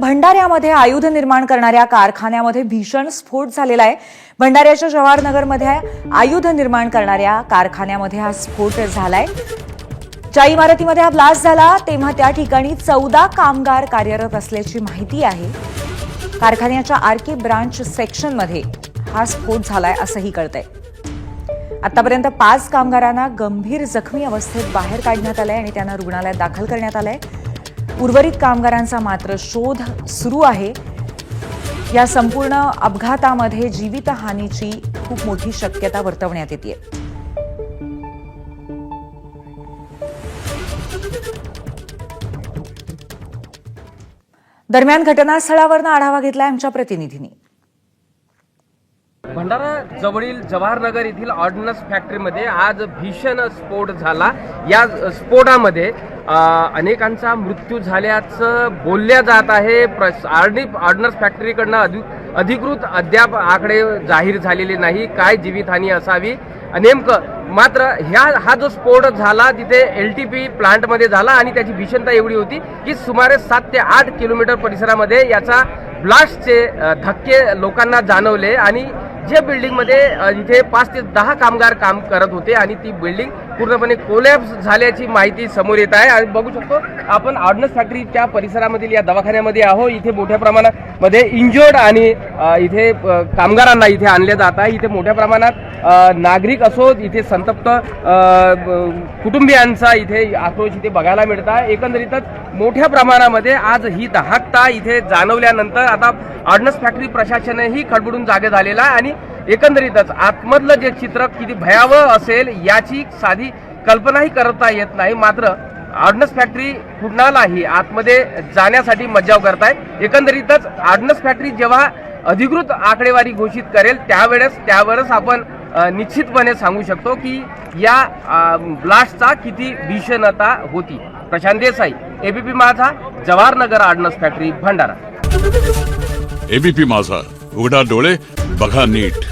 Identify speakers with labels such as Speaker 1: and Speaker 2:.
Speaker 1: भंडाऱ्यामध्ये आयुध निर्माण करणाऱ्या कारखान्यामध्ये भीषण स्फोट झालेला आहे। भंडाऱ्याच्या जवाहरनगरमध्ये आयुध निर्माण करणाऱ्या कारखान्यामध्ये हा स्फोट झालाय। ज्या इमारतीमध्ये हा ब्लास्ट झाला तेव्हा त्या ठिकाणी 14 कामगार कार्यरत असल्याची माहिती आहे। कारखान्याच्या आरके ब्रांच सेक्शनमध्ये हा स्फोट झालाय असंही कळतंय। आतापर्यंत 5 कामगारांना गंभीर जखमी अवस्थेत बाहेर काढण्यात आलंय आणि त्यांना रुग्णालयात दाखल करण्यात आलंय। उर्वरित कामगारांचा मात्र शोध सुरू आहे। या संपूर्ण अपघातामध्ये जीवितहानीची खूप मोठी शक्यता वर्तवण्यात येते। दरम्यान घटनास्थळावरून आढावा घेतला आमच्या प्रतिनिधींनी।
Speaker 2: भंडारा जवळील जवाहरनगर येथील ऑर्डिनन्स फॅक्टरीमध्ये आज भीषण स्फोट झाला। या स्फोटामध्ये अनेकांचा मृत्यू झाल्याचं बोलल्या जात आहे। ऑर्डिनन्स फॅक्टरीकडनं अधिकृत अद्याप आकडे जाहीर झालेले नाही काय जीवितहानी असावी नेमकं। मात्र हा जो स्फोट झाला तिथे LTP प्लांटमध्ये झाला आणि त्याची भीषणता एवढी होती की सुमारे 7 ते 8 किलोमीटर परिसरामध्ये याचा ब्लास्टचे धक्के लोकांना जाणवले आणि जे बिल्डिंगमध्ये इथे 5 ते 10 कामगार काम करत होते आणि ती बिल्डिंग पूर्णपणे कोलॅप्स झाल्याची माहिती समोर येत आहे। आणि बघू शकतो आपण ऑर्डिनन्स फॅक्टरीच्या परिसरामधील या दवाखान्यामध्ये आहोत। इथे मोठ्या प्रमाणामध्ये इंजर्ड आणि इथे कामगारांना इथे आणले जात आहे। इथे मोठ्या प्रमाणात नागरिक असोत इथे संतप्त कुटुंबियांचा इथे आक्रोश इथे बघायला मिळत आहे। एकंदरीतच मोठ्या प्रमाणामध्ये आज ही दाहकता इथे जाणवल्यानंतर आता ऑर्डिनन्स फॅक्टरी प्रशासनही खडबडून जागे झालेला आहे आणि एकंदरीतच आतमधलं जे चित्र किती भयावह असेल याची साधी कल्पनाही करता येत नाही। मात्र ऑर्डिनन्स फॅक्टरी कुणालाही आतमध्ये जाण्यासाठी मज्जाव करताय। एकंदरीतच ऑर्डिनन्स फॅक्टरी जेव्हा अधिकृत आकडेवारी घोषित करेल त्यावरच आपण निश्चितपणे सांगू शकतो की या ब्लास्टचा किती भीषणता होती। प्रशांत देसाई, ABP माझा, Jawahar Nagar ordnance factory Bhandara.
Speaker 3: ABP माझा, उघडा डोळे बघा नीट।